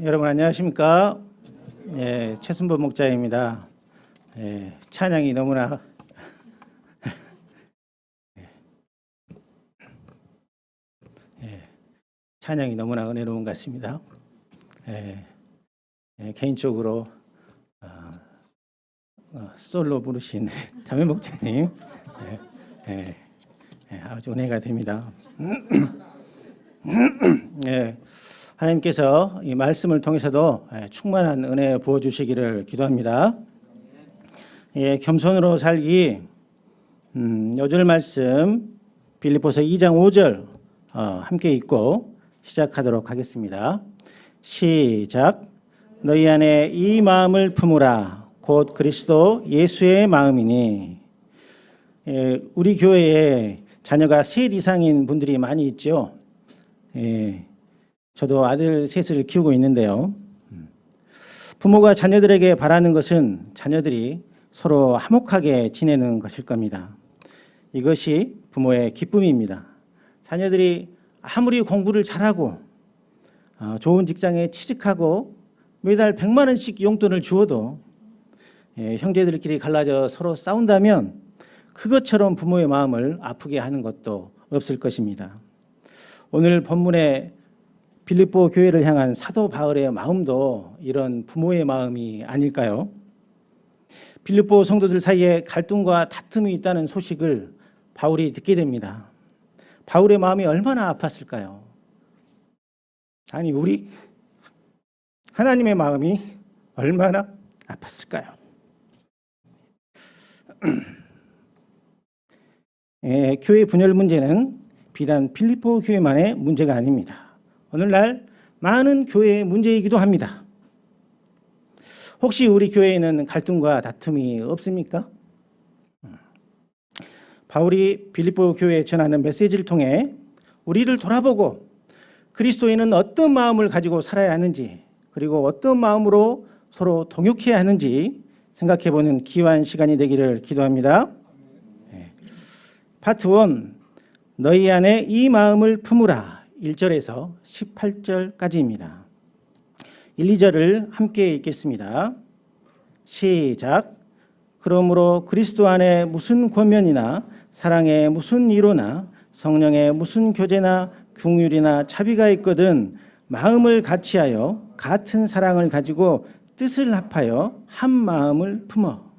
여러분 안녕하십니까? 최순보 목자입니다. 찬양이 너무나 찬양이 너무나 은혜로운 것 같습니다. 개인적으로 솔로 부르신 자매 목자님 아주 은혜가 됩니다. 하나님께서 이 말씀을 통해서도 충만한 은혜 부어주시기를 기도합니다. 겸손으로 살기 요절 말씀 빌립보서 2장 5절 함께 읽고 시작하도록 하겠습니다. 시작. 너희 안에 이 마음을 품으라. 곧 그리스도 예수의 마음이니. 우리 교회에 자녀가 셋 이상인 분들이 많이 있죠. 저도 아들 셋을 키우고 있는데요. 부모가 자녀들에게 바라는 것은 자녀들이 서로 화목하게 지내는 것일 겁니다. 이것이 부모의 기쁨입니다. 자녀들이 아무리 공부를 잘하고 좋은 직장에 취직하고 매달 100만 원씩 용돈을 주어도 형제들끼리 갈라져 서로 싸운다면 그것처럼 부모의 마음을 아프게 하는 것도 없을 것입니다. 오늘 본문의 빌립보 교회를 향한 사도 바울의 마음도 이런 부모의 마음이 아닐까요? 빌립보 성도들 사이에 갈등과 다툼이 있다는 소식을 바울이 듣게 됩니다. 바울의 마음이 얼마나 아팠을까요? 아니, 우리 하나님의 마음이 얼마나 아팠을까요? 교회 분열 문제는 비단 빌립보 교회만의 문제가 아닙니다. 오늘날 많은 교회의 문제이기도 합니다. 혹시 우리 교회에는 갈등과 다툼이 없습니까? 바울이 빌립보 교회에 전하는 메시지를 통해 우리를 돌아보고 그리스도인은 어떤 마음을 가지고 살아야 하는지, 그리고 어떤 마음으로 서로 동역해야 하는지 생각해보는 귀한 시간이 되기를 기도합니다. 파트 1, 너희 안에 이 마음을 품으라. 1절에서 18절까지입니다. 1, 2절을 함께 읽겠습니다. 시작. 그러므로 그리스도 안에 무슨 권면이나 사랑에 무슨 위로나 성령의 무슨 교제나 긍휼이나 자비가 있거든 마음을 같이하여 같은 사랑을 가지고 뜻을 합하여 한 마음을 품어.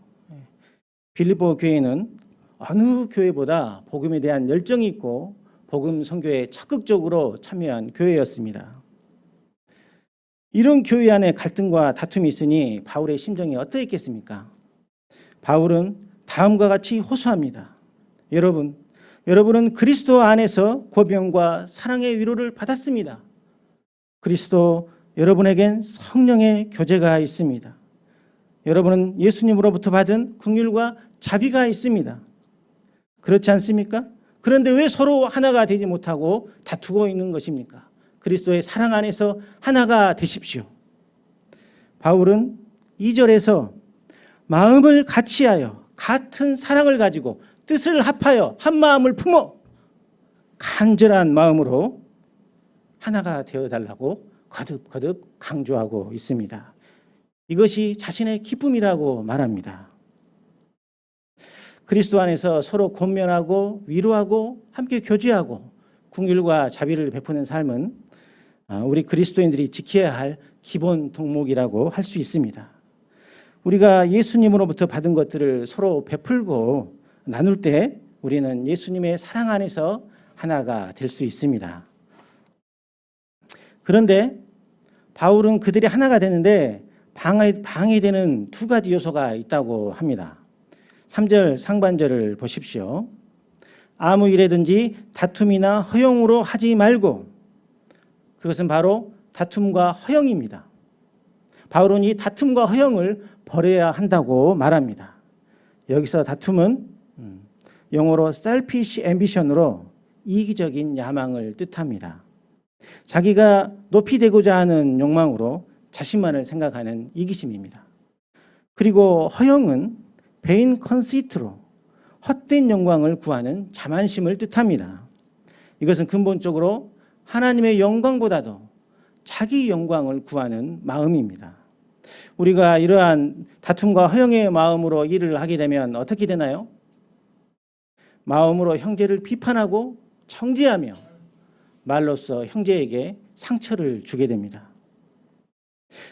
빌립보 교회는 어느 교회보다 복음에 대한 열정이 있고 복음 선교에 적극적으로 참여한 교회였습니다. 이런 교회 안에 갈등과 다툼이 있으니 바울의 심정이 어떠했겠습니까? 바울은 다음과 같이 호소합니다. 여러분은 그리스도 안에서 권면과 사랑의 위로를 받았습니다. 그리스도 여러분에겐 성령의 교제가 있습니다. 여러분은 예수님으로부터 받은 긍휼과 자비가 있습니다. 그렇지 않습니까? 그런데 왜 서로 하나가 되지 못하고 다투고 있는 것입니까? 그리스도의 사랑 안에서 하나가 되십시오. 바울은 2절에서 마음을 같이하여 같은 사랑을 가지고 뜻을 합하여 한 마음을 품어 간절한 마음으로 하나가 되어달라고 거듭거듭 강조하고 있습니다. 이것이 자신의 기쁨이라고 말합니다. 그리스도 안에서 서로 권면하고 위로하고 함께 교제하고 긍휼과 자비를 베푸는 삶은 우리 그리스도인들이 지켜야 할 기본 덕목이라고 할 수 있습니다. 우리가 예수님으로부터 받은 것들을 서로 베풀고 나눌 때 우리는 예수님의 사랑 안에서 하나가 될 수 있습니다. 그런데 바울은 그들이 하나가 되는데 방해되는 두 가지 요소가 있다고 합니다. 3절 상반절을 보십시오. 아무 일에든지 다툼이나 허용으로 하지 말고, 그것은 바로 다툼과 허용입니다. 바울은 이 다툼과 허용을 버려야 한다고 말합니다. 여기서 다툼은 영어로 selfish ambition으로 이기적인 야망을 뜻합니다. 자기가 높이 되고자 하는 욕망으로 자신만을 생각하는 이기심입니다. 그리고 허영은 vain conceit로 헛된 영광을 구하는 자만심을 뜻합니다. 이것은 근본적으로 하나님의 영광보다도 자기 영광을 구하는 마음입니다. 우리가 이러한 다툼과 허영의 마음으로 일을 하게 되면 어떻게 되나요? 마음으로 형제를 비판하고 정죄하며 말로써 형제에게 상처를 주게 됩니다.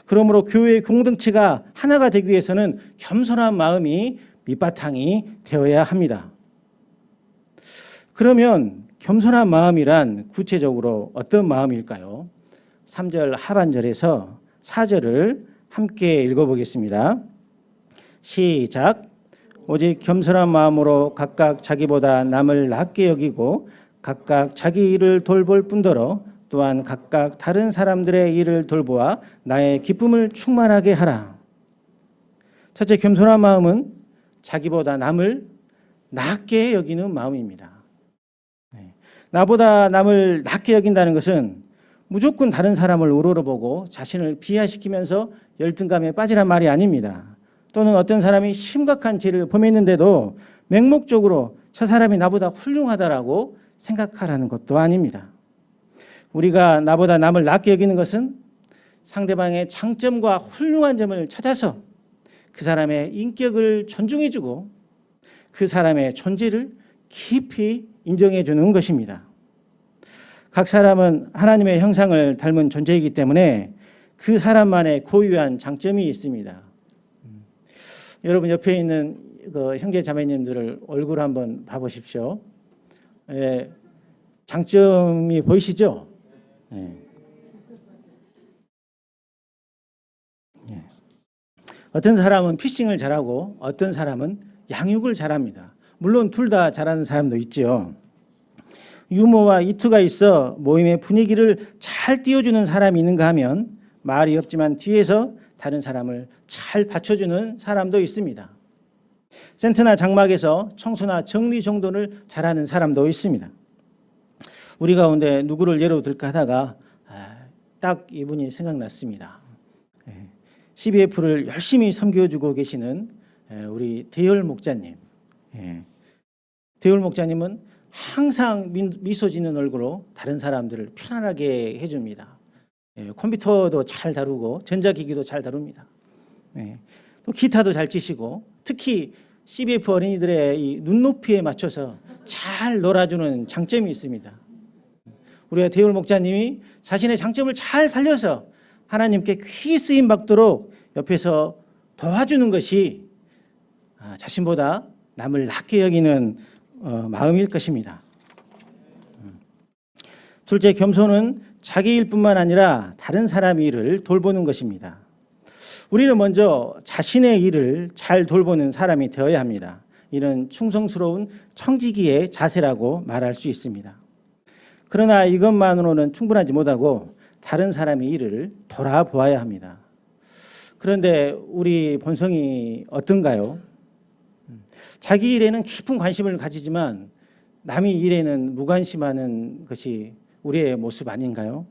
그러므로 교회의 공동체가 하나가 되기 위해서는 겸손한 마음이 밑바탕이 되어야 합니다. 그러면 겸손한 마음이란 구체적으로 어떤 마음일까요? 3절 하반절에서 4절을 함께 읽어보겠습니다. 시작. 오직 겸손한 마음으로 각각 자기보다 남을 낮게 여기고 각각 자기 일을 돌볼 뿐더러 또한 각각 다른 사람들의 일을 돌보아 나의 기쁨을 충만하게 하라. 첫째, 겸손한 마음은 자기보다 남을 낮게 여기는 마음입니다. 나보다 남을 낮게 여긴다는 것은 무조건 다른 사람을 우러러보고 자신을 비하시키면서 열등감에 빠지란 말이 아닙니다. 또는 어떤 사람이 심각한 죄를 범했는데도 맹목적으로 저 사람이 나보다 훌륭하다라고 생각하라는 것도 아닙니다. 우리가 나보다 남을 낮게 여기는 것은 상대방의 장점과 훌륭한 점을 찾아서 그 사람의 인격을 존중해주고 그 사람의 존재를 깊이 인정해 주는 것입니다. 각 사람은 하나님의 형상을 닮은 존재이기 때문에 그 사람만의 고유한 장점이 있습니다. 여러분 옆에 있는 그 형제 자매님들을 얼굴 한번 봐보십시오. 예, 장점이 보이시죠? 예. 예. 어떤 사람은 피싱을 잘하고 어떤 사람은 양육을 잘합니다. 물론 둘 다 잘하는 사람도 있죠. 유머와 이투가 있어 모임의 분위기를 잘 띄워주는 사람이 있는가 하면 말이 없지만 뒤에서 다른 사람을 잘 받쳐주는 사람도 있습니다. 센터나 장막에서 청소나 정리 정돈을 잘하는 사람도 있습니다. 우리 가운데 누구를 예로 들까 하다가 딱 이분이 생각났습니다. CBF를 열심히 섬겨주고 계시는 우리 대열 목자님. 대열 목자님은 항상 미소 짓는 얼굴로 다른 사람들을 편안하게 해줍니다. 컴퓨터도 잘 다루고 전자기기도 잘 다룹니다. 또 기타도 잘 치시고 특히 CBF 어린이들의 이 눈높이에 맞춰서 잘 놀아주는 장점이 있습니다. 우리가 대울 목자님이 자신의 장점을 잘 살려서 하나님께 귀 쓰임 받도록 옆에서 도와주는 것이 자신보다 남을 낮게 여기는 마음일 것입니다. 둘째, 겸손은 자기 일뿐만 아니라 다른 사람의 일을 돌보는 것입니다. 우리는 먼저 자신의 일을 잘 돌보는 사람이 되어야 합니다. 이는 충성스러운 청지기의 자세라고 말할 수 있습니다. 그러나 이것만으로는 충분하지 못하고 다른 사람의 일을 돌아보아야 합니다. 그런데 우리 본성이 어떤가요? 자기 일에는 깊은 관심을 가지지만 남의 일에는 무관심하는 것이 우리의 모습 아닌가요?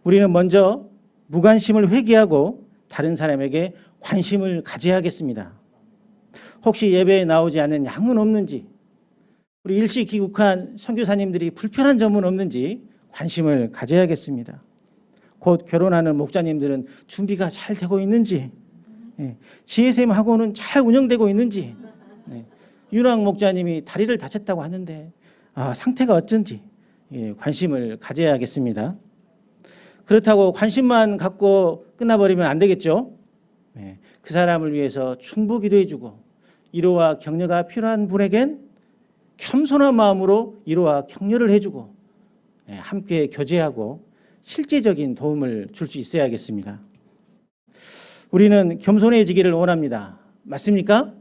우리는 먼저 무관심을 회개하고 다른 사람에게 관심을 가져야겠습니다. 혹시 예배에 나오지 않는 양은 없는지, 우리 일시 귀국한 선교사님들이 불편한 점은 없는지 관심을 가져야겠습니다. 곧 결혼하는 목자님들은 준비가 잘 되고 있는지, GSM 학원은 잘 운영되고 있는지, 윤왕 목자님이 다리를 다쳤다고 하는데 상태가 어쩐지 관심을 가져야겠습니다. 그렇다고 관심만 갖고 끝나버리면 안 되겠죠. 그 사람을 위해서 충고 기도해주고 위로와 격려가 필요한 분에겐 겸손한 마음으로 위로와 격려를 해주고 함께 교제하고 실제적인 도움을 줄 수 있어야겠습니다. 우리는 겸손해지기를 원합니다. 맞습니까?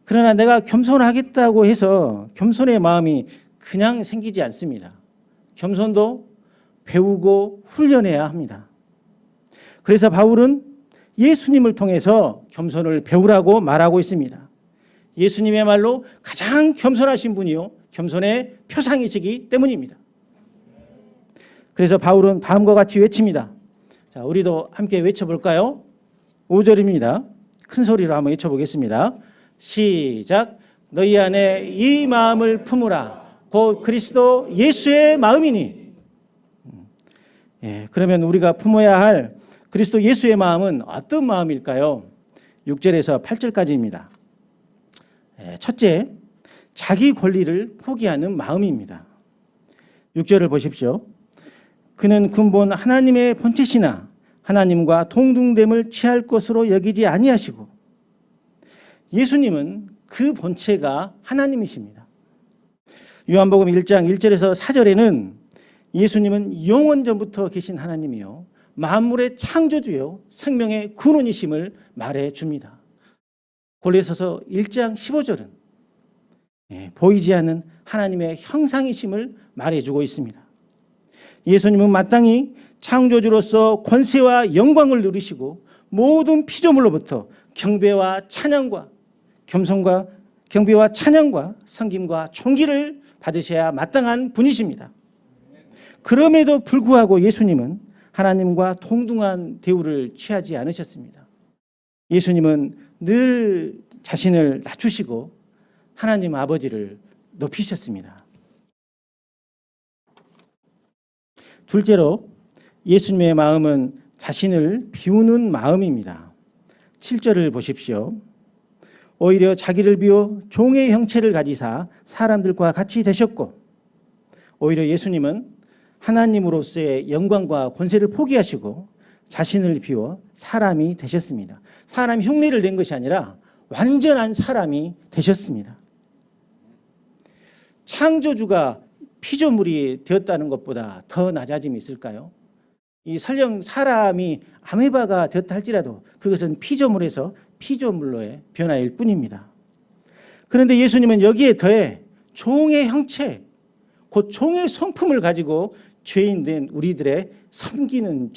그러나 내가 겸손하겠다고 해서 겸손의 마음이 그냥 생기지 않습니다. 겸손도 배우고 훈련해야 합니다. 그래서 바울은 예수님을 통해서 겸손을 배우라고 말하고 있습니다. 예수님의말로 가장 겸손하신 분이요 겸손의 표상이시기 때문입니다. 그래서 바울은 다음과 같이 외칩니다. 자, 우리도 함께 외쳐볼까요? 5절입니다. 큰 소리로 한번 외쳐보겠습니다. 시작. 너희 안에 이 마음을 품으라. 곧 그리스도 예수의 마음이니. 그러면 우리가 품어야 할 그리스도 예수의 마음은 어떤 마음일까요? 6절에서 8절까지입니다. 첫째, 자기 권리를 포기하는 마음입니다. 6절을 보십시오. 그는 근본 하나님의 본체시나 하나님과 동등됨을 취할 것으로 여기지 아니하시고, 예수님은 그 본체가 하나님이십니다. 요한복음 1장 1절에서 4절에는 예수님은 영원 전부터 계신 하나님이요 만물의 창조주요 생명의 근원이심을 말해줍니다. 골로새서 1장 15절은 보이지 않는 하나님의 형상이심을 말해주고 있습니다. 예수님은 마땅히 창조주로서 권세와 영광을 누리시고 모든 피조물로부터 경배와 찬양과 섬김과 존귀를 받으셔야 마땅한 분이십니다. 그럼에도 불구하고 예수님은 하나님과 동등한 대우를 취하지 않으셨습니다. 예수님은 늘 자신을 낮추시고 하나님 아버지를 높이셨습니다. 둘째로 예수님의 마음은 자신을 비우는 마음입니다. 7절을 보십시오. 오히려 자기를 비워 종의 형체를 가지사 사람들과 같이 되셨고, 오히려 예수님은 하나님으로서의 영광과 권세를 포기하시고 자신을 비워 사람이 되셨습니다. 사람 흉내를 낸 것이 아니라 완전한 사람이 되셨습니다. 창조주가 피조물이 되었다는 것보다 더 낮아짐이 있을까요? 이 설령 사람이 아메바가 되었다 할지라도 그것은 피조물에서 피조물로의 변화일 뿐입니다. 그런데 예수님은 여기에 더해 종의 형체, 곧 종의 성품을 가지고 죄인 된 우리들의 섬기는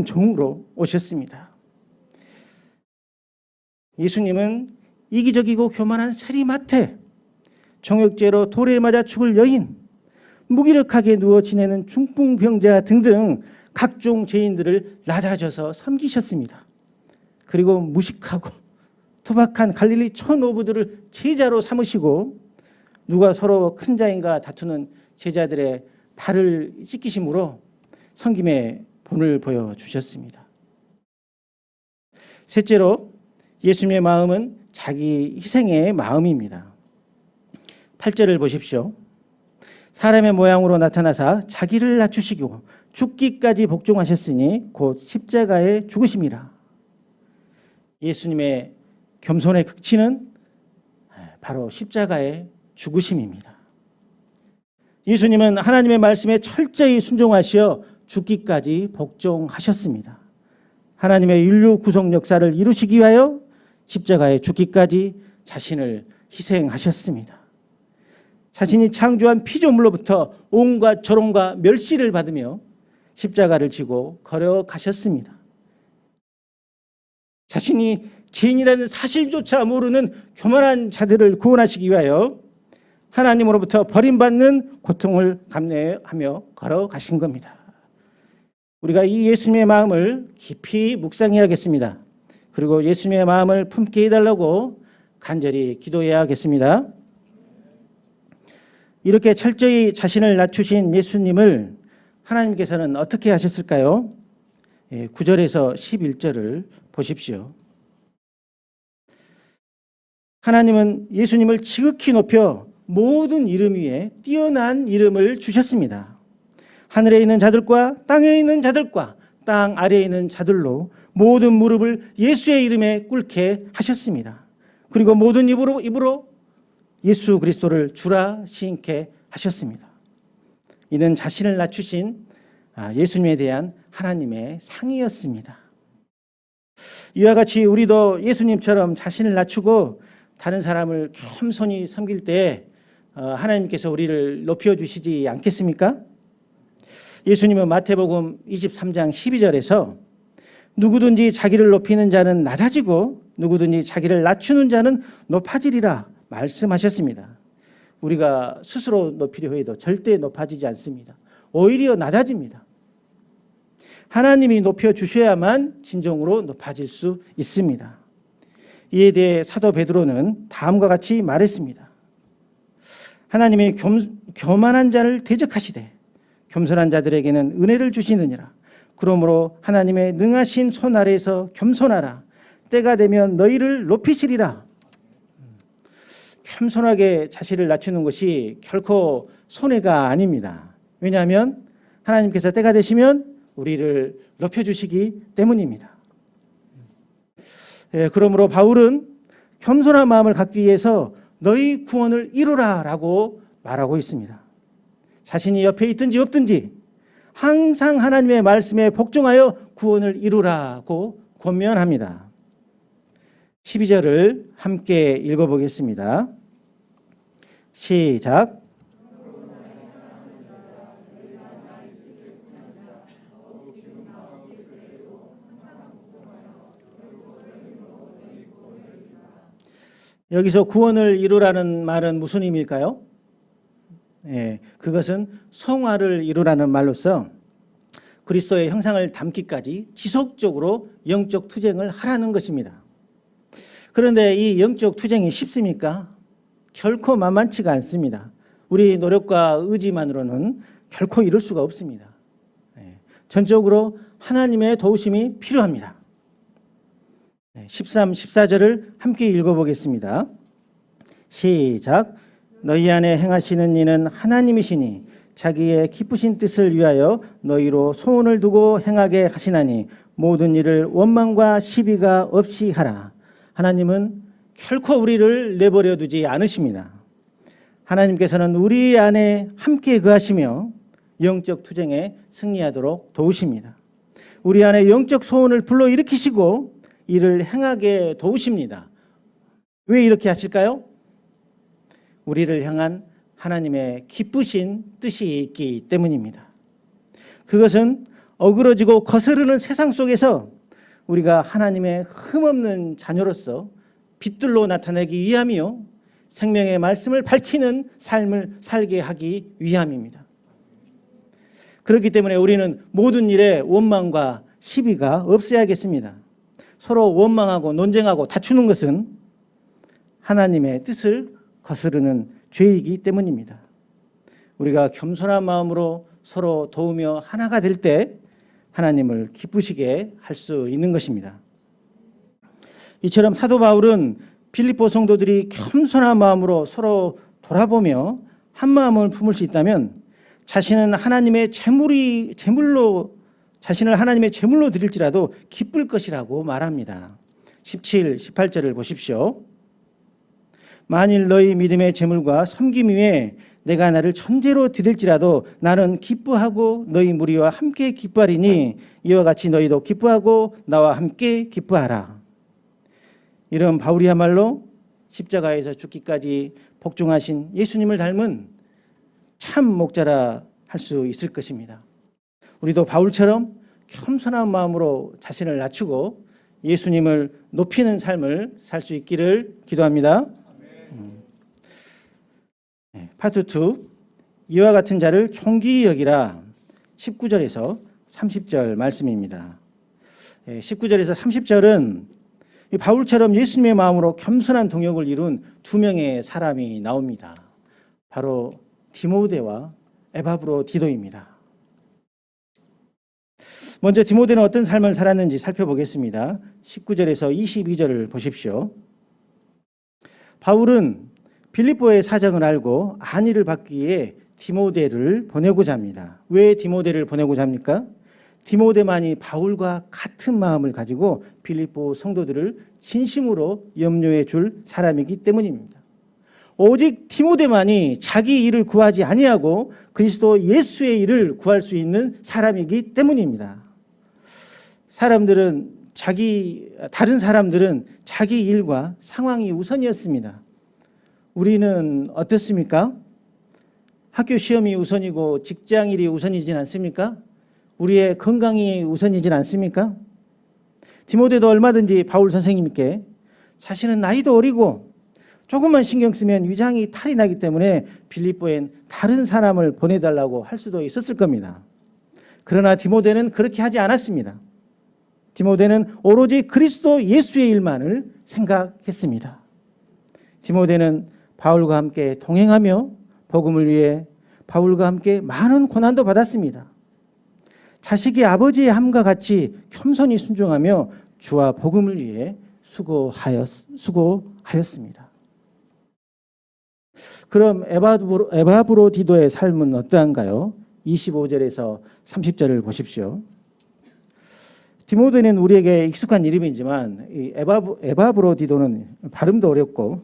종으로 오셨습니다. 예수님은 이기적이고 교만한 세리마태, 정욕죄로 돌에 맞아 죽을 여인, 무기력하게 누워 지내는 중풍병자 등등 각종 죄인들을 낮아져서 섬기셨습니다. 그리고 무식하고 투박한 갈릴리 촌오부들을 제자로 삼으시고 누가 서로 큰 자인가 다투는 제자들의 발을 씻기심으로 섬김의 본을 보여주셨습니다. 셋째로 예수님의 마음은 자기 희생의 마음입니다. 8절을 보십시오. 사람의 모양으로 나타나사 자기를 낮추시고 죽기까지 복종하셨으니 곧 십자가에 죽으심이라. 예수님의 겸손의 극치는 바로 십자가의 죽으심입니다. 예수님은 하나님의 말씀에 철저히 순종하시어 죽기까지 복종하셨습니다. 하나님의 인류 구속 역사를 이루시기 위하여 십자가에 죽기까지 자신을 희생하셨습니다. 자신이 창조한 피조물로부터 온갖 조롱과 멸시를 받으며 십자가를 지고 걸어가셨습니다. 자신이 죄인이라는 사실조차 모르는 교만한 자들을 구원하시기 위하여 하나님으로부터 버림받는 고통을 감내하며 걸어가신 겁니다. 우리가 이 예수님의 마음을 깊이 묵상해야겠습니다. 그리고 예수님의 마음을 품게 해달라고 간절히 기도해야겠습니다. 이렇게 철저히 자신을 낮추신 예수님을 하나님께서는 어떻게 하셨을까요? 9절에서 11절을 보십시오. 하나님은 예수님을 지극히 높여 모든 이름 위에 뛰어난 이름을 주셨습니다. 하늘에 있는 자들과 땅에 있는 자들과 땅 아래에 있는 자들로 모든 무릎을 예수의 이름에 꿇게 하셨습니다. 그리고 모든 입으로 예수 그리스도를 주라 시인케 하셨습니다. 이는 자신을 낮추신 예수님에 대한 하나님의 상이었습니다. 이와 같이 우리도 예수님처럼 자신을 낮추고 다른 사람을 겸손히 섬길 때 하나님께서 우리를 높여주시지 않겠습니까? 예수님은 마태복음 23장 12절에서 누구든지 자기를 높이는 자는 낮아지고 누구든지 자기를 낮추는 자는 높아지리라 말씀하셨습니다. 우리가 스스로 높이려 해도 절대 높아지지 않습니다. 오히려 낮아집니다. 하나님이 높여주셔야만 진정으로 높아질 수 있습니다. 이에 대해 사도 베드로는 다음과 같이 말했습니다. 하나님이 교만한 자를 대적하시되 겸손한 자들에게는 은혜를 주시느니라. 그러므로 하나님의 능하신 손 아래에서 겸손하라. 때가 되면 너희를 높이시리라. 겸손하게 자신을 낮추는 것이 결코 손해가 아닙니다. 왜냐하면 하나님께서 때가 되시면 우리를 높여주시기 때문입니다. 그러므로 바울은 겸손한 마음을 갖기 위해서 너희 구원을 이루라 라고 말하고 있습니다. 자신이 옆에 있든지 없든지 항상 하나님의 말씀에 복종하여 구원을 이루라고 권면합니다. 12절을 함께 읽어보겠습니다. 시작. 여기서 구원을 이루라는 말은 무슨 의미일까요? 그것은 성화를 이루라는 말로서 그리스도의 형상을 담기까지 지속적으로 영적 투쟁을 하라는 것입니다. 그런데 이 영적 투쟁이 쉽습니까? 결코 만만치가 않습니다. 우리 노력과 의지만으로는 결코 이룰 수가 없습니다. 전적으로 하나님의 도우심이 필요합니다. 13, 14절을 함께 읽어보겠습니다. 시작. 너희 안에 행하시는 이는 하나님이시니 자기의 기쁘신 뜻을 위하여 너희로 소원을 두고 행하게 하시나니 모든 일을 원망과 시비가 없이 하라. 하나님은 결코 우리를 내버려 두지 않으십니다. 하나님께서는 우리 안에 함께 거하시며 영적 투쟁에 승리하도록 도우십니다. 우리 안에 영적 소원을 불러일으키시고 이를 행하게 도우십니다. 왜 이렇게 하실까요? 우리를 향한 하나님의 기쁘신 뜻이 있기 때문입니다. 그것은 어그러지고 거스르는 세상 속에서 우리가 하나님의 흠없는 자녀로서 빛들로 나타내기 위함이요 생명의 말씀을 밝히는 삶을 살게 하기 위함입니다. 그렇기 때문에 우리는 모든 일에 원망과 시비가 없어야겠습니다. 서로 원망하고 논쟁하고 다투는 것은 하나님의 뜻을 거스르는 죄이기 때문입니다. 우리가 겸손한 마음으로 서로 도우며 하나가 될 때 하나님을 기쁘시게 할 수 있는 것입니다. 이처럼 사도 바울은 빌립보 성도들이 겸손한 마음으로 서로 돌아보며 한 마음을 품을 수 있다면 자신을 하나님의 제물로 드릴지라도 기쁠 것이라고 말합니다. 17, 18절을 보십시오. 만일 너희 믿음의 제물과 섬김 위에 내가 나를 천재로 드릴지라도 나는 기뻐하고 너희 무리와 함께 기뻐하리니 이와 같이 너희도 기뻐하고 나와 함께 기뻐하라. 이런 바울이야말로 십자가에서 죽기까지 복종하신 예수님을 닮은 참 목자라 할 수 있을 것입니다. 우리도 바울처럼 겸손한 마음으로 자신을 낮추고 예수님을 높이는 삶을 살 수 있기를 기도합니다. 파트 2. 이와 같은 자를 존귀히 여기라. 19절에서 30절 말씀입니다. 19절에서 30절은 바울처럼 예수님의 마음으로 겸손한 동역을 이룬 두 명의 사람이 나옵니다. 바로 디모데와 에바브로디도입니다. 먼저 디모데는 어떤 삶을 살았는지 살펴보겠습니다. 19절에서 22절을 보십시오. 바울은 빌립보의 사정을 알고 안위를 받기 위해 디모데를 보내고자 합니다. 왜 디모데를 보내고자 합니까? 디모데만이 바울과 같은 마음을 가지고 빌립보 성도들을 진심으로 염려해 줄 사람이기 때문입니다. 오직 디모데만이 자기 일을 구하지 아니하고 그리스도 예수의 일을 구할 수 있는 사람이기 때문입니다. 다른 사람들은 자기 일과 상황이 우선이었습니다. 우리는 어떻습니까? 학교 시험이 우선이고 직장 일이 우선이진 않습니까? 우리의 건강이 우선이진 않습니까? 디모데도 얼마든지 바울 선생님께 자신은 나이도 어리고 조금만 신경 쓰면 위장이 탈이 나기 때문에 빌립보엔 다른 사람을 보내달라고 할 수도 있었을 겁니다. 그러나 디모데는 그렇게 하지 않았습니다. 디모데는 오로지 그리스도 예수의 일만을 생각했습니다. 디모데는 바울과 함께 동행하며 복음을 위해 바울과 함께 많은 고난도 받았습니다. 자식이 아버지의 함과 같이 겸손히 순종하며 주와 복음을 위해 수고하였습니다. 그럼 에바브로디도의 삶은 어떠한가요? 25절에서 30절을 보십시오. 디모데는 우리에게 익숙한 이름이지만 이 에바브로디도는 발음도 어렵고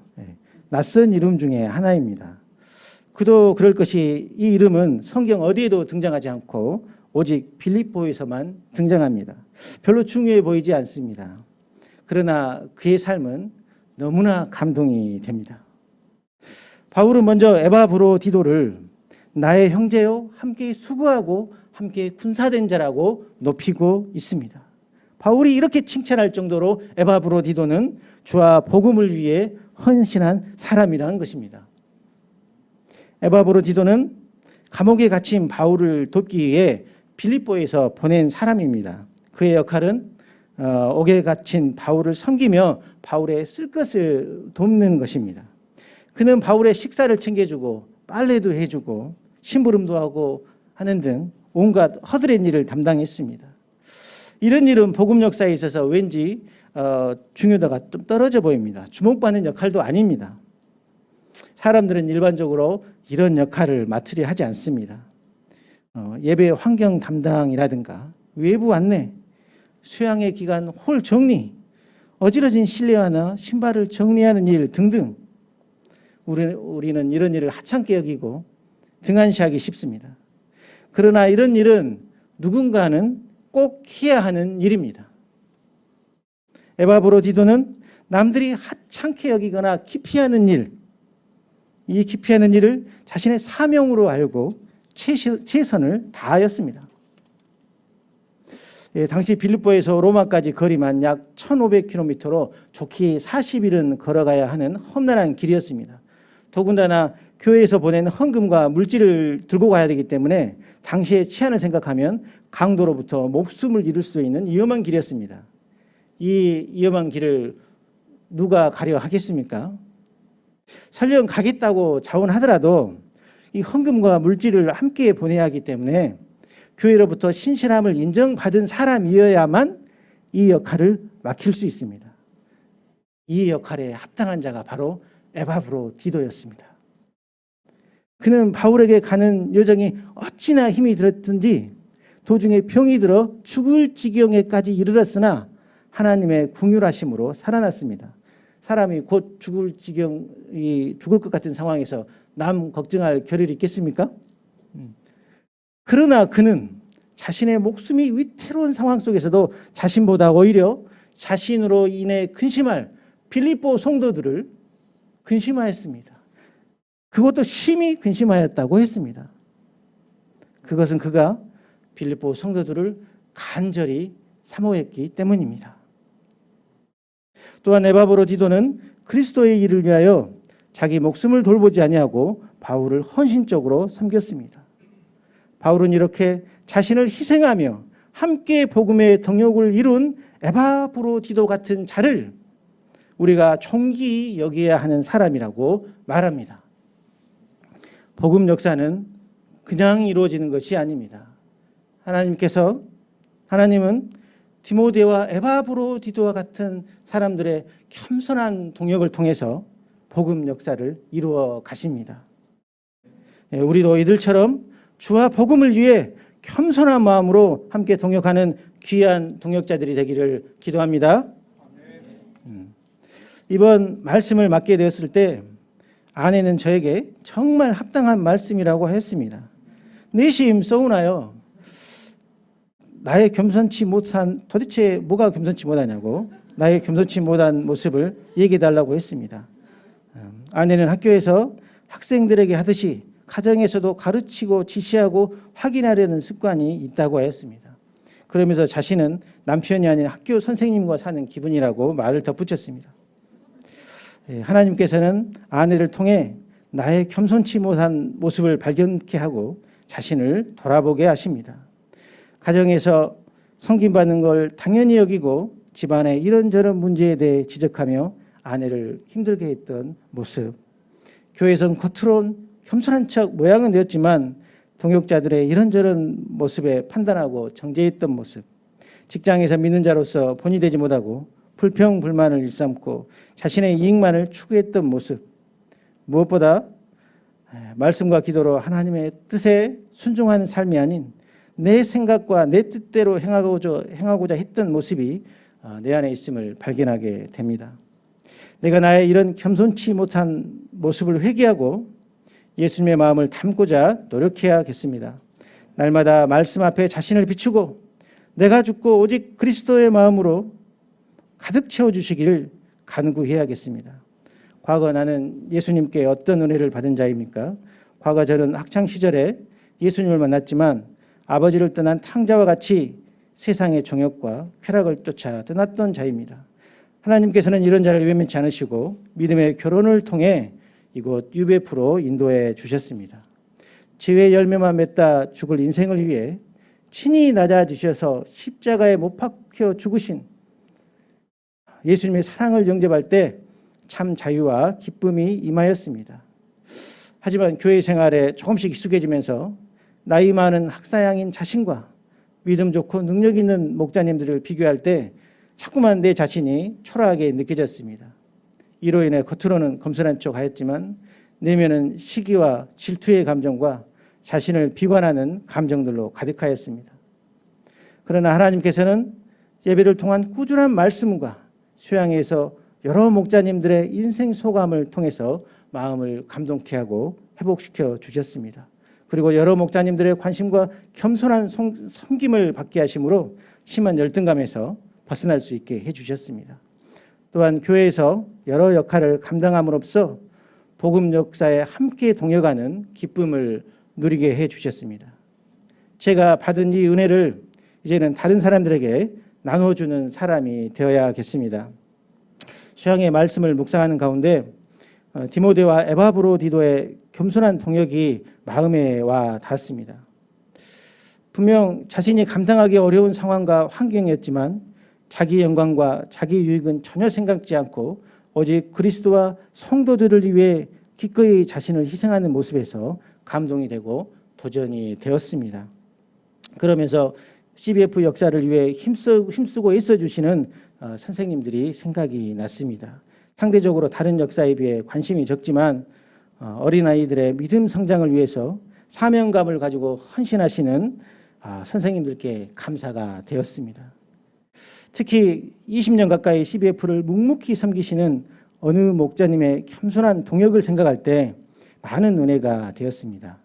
낯선 이름 중에 하나입니다. 그도 그럴 것이 이 이름은 성경 어디에도 등장하지 않고 오직 빌립보에서만 등장합니다. 별로 중요해 보이지 않습니다. 그러나 그의 삶은 너무나 감동이 됩니다. 바울은 먼저 에바브로디도를 나의 형제요 함께 수고하고 함께 군사된 자라고 높이고 있습니다. 바울이 이렇게 칭찬할 정도로 에바브로디도는 주와 복음을 위해 헌신한 사람이라는 것입니다. 에바브로디도는 감옥에 갇힌 바울을 돕기 위해 빌립보에서 보낸 사람입니다. 그의 역할은 옥에 갇힌 바울을 섬기며 바울의 쓸 것을 돕는 것입니다. 그는 바울의 식사를 챙겨주고 빨래도 해주고 심부름도 하고 하는 등 온갖 허드렛 일을 담당했습니다. 이런 일은 복음 역사에 있어서 왠지 중요도가 좀 떨어져 보입니다. 주목받는 역할도 아닙니다. 사람들은 일반적으로 이런 역할을 맡으려 하지 않습니다. 예배 환경 담당이라든가 외부 안내, 수양의 기간 홀 정리, 어지러진 실내화나 신발을 정리하는 일 등등 우리는 이런 일을 하찮게 여기고 등한시하기 쉽습니다. 그러나 이런 일은 누군가는 꼭 해야 하는 일입니다. 에바브로디도는 남들이 하찮게 여기거나 기피하는 일, 이 기피하는 일을 자신의 사명으로 알고 최선을 다하였습니다. 당시 빌립보에서 로마까지 거리만 약 1500km로 좋게 40일은 걸어가야 하는 험난한 길이었습니다. 더군다나 교회에서 보낸 헌금과 물질을 들고 가야 되기 때문에 당시의 치안을 생각하면 강도로부터 목숨을 잃을 수도 있는 위험한 길이었습니다. 이 위험한 길을 누가 가려 하겠습니까? 설령 가겠다고 자원하더라도 이 헌금과 물질을 함께 보내야 하기 때문에 교회로부터 신실함을 인정받은 사람이어야만 이 역할을 맡길 수 있습니다. 이 역할에 합당한 자가 바로 에바브로디도였습니다. 그는 바울에게 가는 여정이 어찌나 힘이 들었든지 도중에 병이 들어 죽을 지경에까지 이르렀으나 하나님의 긍휼하심으로 살아났습니다. 사람이 곧 죽을 것 같은 상황에서 남 걱정할 겨를이 있겠습니까? 그러나 그는 자신의 목숨이 위태로운 상황 속에서도 자신보다 오히려 자신으로 인해 근심할 빌립보 성도들을 근심하였습니다. 그것도 심히 근심하였다고 했습니다. 그것은 그가 빌립보 성도들을 간절히 사모했기 때문입니다. 또한 에바브로디도는 그리스도의 일을 위하여 자기 목숨을 돌보지 아니하고 바울을 헌신적으로 섬겼습니다. 바울은 이렇게 자신을 희생하며 함께 복음의 동역을 이룬 에바브로디도 같은 자를 우리가 존귀히 여겨야 하는 사람이라고 말합니다. 복음 역사는 그냥 이루어지는 것이 아닙니다. 하나님은 디모데와 에바브로디도와 같은 사람들의 겸손한 동역을 통해서 복음 역사를 이루어 가십니다. 우리도 이들처럼 주와 복음을 위해 겸손한 마음으로 함께 동역하는 귀한 동역자들이 되기를 기도합니다. 이번 말씀을 맡게 되었을 때 아내는 저에게 정말 합당한 말씀이라고 했습니다. 내심 서운하여 나의 겸손치 못한 도대체 뭐가 겸손치 못하냐고 나의 겸손치 못한 모습을 얘기해 달라고 했습니다. 아내는 학교에서 학생들에게 하듯이 가정에서도 가르치고 지시하고 확인하려는 습관이 있다고 했습니다. 그러면서 자신은 남편이 아닌 학교 선생님과 사는 기분이라고 말을 덧붙였습니다. 하나님께서는 아내를 통해 나의 겸손치 못한 모습을 발견케 하고 자신을 돌아보게 하십니다. 가정에서 섬김받는 걸 당연히 여기고 집안의 이런저런 문제에 대해 지적하며 아내를 힘들게 했던 모습, 교회에서는 겉으론 겸손한 척 모양은 되었지만 동역자들의 이런저런 모습에 판단하고 정죄했던 모습, 직장에서 믿는 자로서 본이 되지 못하고 불평불만을 일삼고 자신의 이익만을 추구했던 모습, 무엇보다 말씀과 기도로 하나님의 뜻에 순종하는 삶이 아닌 내 생각과 내 뜻대로 행하고자 했던 모습이 내 안에 있음을 발견하게 됩니다. 내가 나의 이런 겸손치 못한 모습을 회개하고 예수님의 마음을 담고자 노력해야겠습니다. 날마다 말씀 앞에 자신을 비추고 내가 죽고 오직 그리스도의 마음으로 가득 채워주시기를 간구해야겠습니다. 과거 나는 예수님께 어떤 은혜를 받은 자입니까? 과거 저는 학창시절에 예수님을 만났지만 아버지를 떠난 탕자와 같이 세상의 정욕과 쾌락을 쫓아 떠났던 자입니다. 하나님께서는 이런 자를 외면치 않으시고 믿음의 결혼을 통해 이곳 UBF로 인도해 주셨습니다. 지혜의 열매만 맺다 죽을 인생을 위해 친히 낮아지셔서 십자가에 못 박혀 죽으신 예수님의 사랑을 영접할 때 참 자유와 기쁨이 임하였습니다. 하지만 교회 생활에 조금씩 익숙해지면서 나이 많은 학사양인 자신과 믿음 좋고 능력 있는 목자님들을 비교할 때 자꾸만 내 자신이 초라하게 느껴졌습니다. 이로 인해 겉으로는 겸손한 척 하였지만 내면은 시기와 질투의 감정과 자신을 비관하는 감정들로 가득하였습니다. 그러나 하나님께서는 예배를 통한 꾸준한 말씀과 수양에서 여러 목자님들의 인생 소감을 통해서 마음을 감동케 하고 회복시켜 주셨습니다. 그리고 여러 목자님들의 관심과 겸손한 섬김을 받게 하심으로 심한 열등감에서 벗어날 수 있게 해주셨습니다. 또한 교회에서 여러 역할을 감당함으로써 복음 역사에 함께 동역하는 기쁨을 누리게 해주셨습니다. 제가 받은 이 은혜를 이제는 다른 사람들에게 나눠주는 사람이 되어야겠습니다. 수양의 말씀을 묵상하는 가운데 디모데와 에바브로디도의 겸손한 동역이 마음에 와 닿았습니다. 분명 자신이 감당하기 어려운 상황과 환경이었지만 자기 영광과 자기 유익은 전혀 생각지 않고 오직 그리스도와 성도들을 위해 기꺼이 자신을 희생하는 모습에서 감동이 되고 도전이 되었습니다. 그러면서 CBF 역사를 위해 힘쓰고 애써주시는 선생님들이 생각이 났습니다. 상대적으로 다른 역사에 비해 관심이 적지만 어린아이들의 믿음 성장을 위해서 사명감을 가지고 헌신하시는 선생님들께 감사가 되었습니다. 특히 20년 가까이 CBF를 묵묵히 섬기시는 어느 목자님의 겸손한 동역을 생각할 때 많은 은혜가 되었습니다.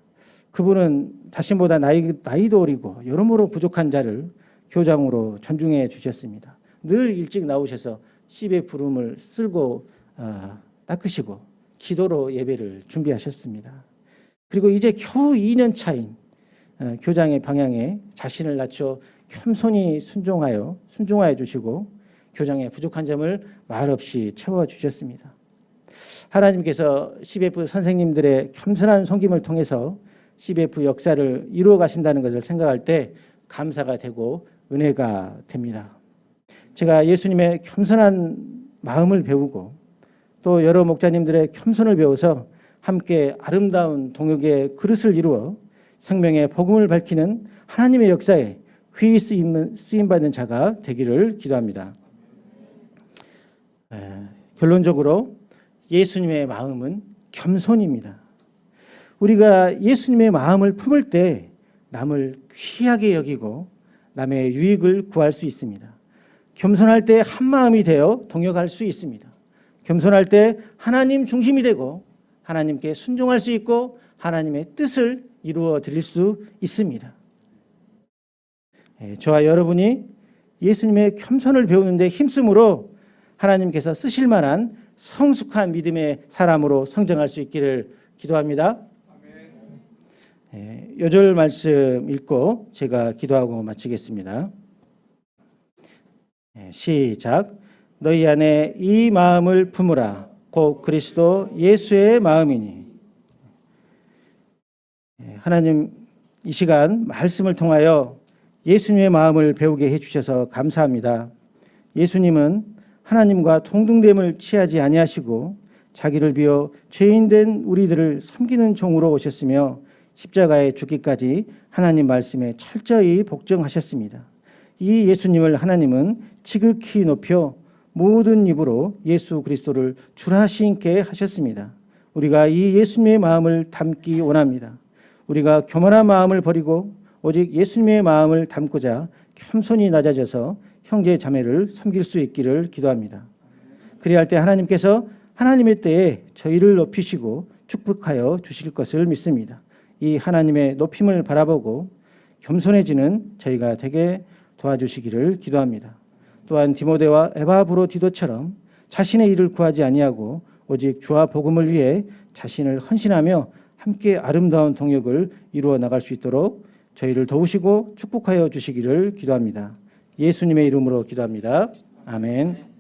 그분은 자신보다 나이도 어리고 여러모로 부족한 자를 교장으로 존중해 주셨습니다. 늘 일찍 나오셔서 CBF 룸을 쓸고 닦으시고 기도로 예배를 준비하셨습니다. 그리고 이제 겨우 2년 차인 교장의 방향에 자신을 낮춰 겸손히 순종하여 주시고 교장의 부족한 점을 말없이 채워주셨습니다. 하나님께서 CBF 선생님들의 겸손한 섬김을 통해서 CBF 역사를 이루어 가신다는 것을 생각할 때 감사가 되고 은혜가 됩니다. 제가 예수님의 겸손한 마음을 배우고 또 여러 목자님들의 겸손을 배워서 함께 아름다운 동역의 그릇을 이루어 생명의 복음을 밝히는 하나님의 역사에 귀히 쓰임받는 자가 되기를 기도합니다. 결론적으로 예수님의 마음은 겸손입니다. 우리가 예수님의 마음을 품을 때 남을 귀하게 여기고 남의 유익을 구할 수 있습니다. 겸손할 때 한마음이 되어 동역할 수 있습니다. 겸손할 때 하나님 중심이 되고 하나님께 순종할 수 있고 하나님의 뜻을 이루어 드릴 수 있습니다. 저와 여러분이 예수님의 겸손을 배우는데 힘쓰므로 하나님께서 쓰실 만한 성숙한 믿음의 사람으로 성장할 수 있기를 기도합니다. 요절 말씀 읽고 제가 기도하고 마치겠습니다. 시작. 너희 안에 이 마음을 품으라. 곧 그리스도 예수의 마음이니. 하나님, 이 시간 말씀을 통하여 예수님의 마음을 배우게 해주셔서 감사합니다. 예수님은 하나님과 동등됨을 취하지 아니하시고 자기를 비워 죄인된 우리들을 섬기는 종으로 오셨으며 십자가에 죽기까지 하나님 말씀에 철저히 복종하셨습니다. 이 예수님을 하나님은 지극히 높여 모든 입으로 예수 그리스도를 주라신께 하셨습니다. 우리가 이 예수님의 마음을 담기 원합니다. 우리가 교만한 마음을 버리고 오직 예수님의 마음을 담고자 겸손히 낮아져서 형제 자매를 섬길 수 있기를 기도합니다. 그리할 때 하나님께서 하나님의 때에 저희를 높이시고 축복하여 주실 것을 믿습니다. 이 하나님의 높임을 바라보고 겸손해지는 저희가 되게 도와주시기를 기도합니다. 또한 디모데와 에바브로디도처럼 자신의 일을 구하지 아니하고 오직 주와 복음을 위해 자신을 헌신하며 함께 아름다운 동역을 이루어 나갈 수 있도록 저희를 도우시고 축복하여 주시기를 기도합니다. 예수님의 이름으로 기도합니다. 아멘.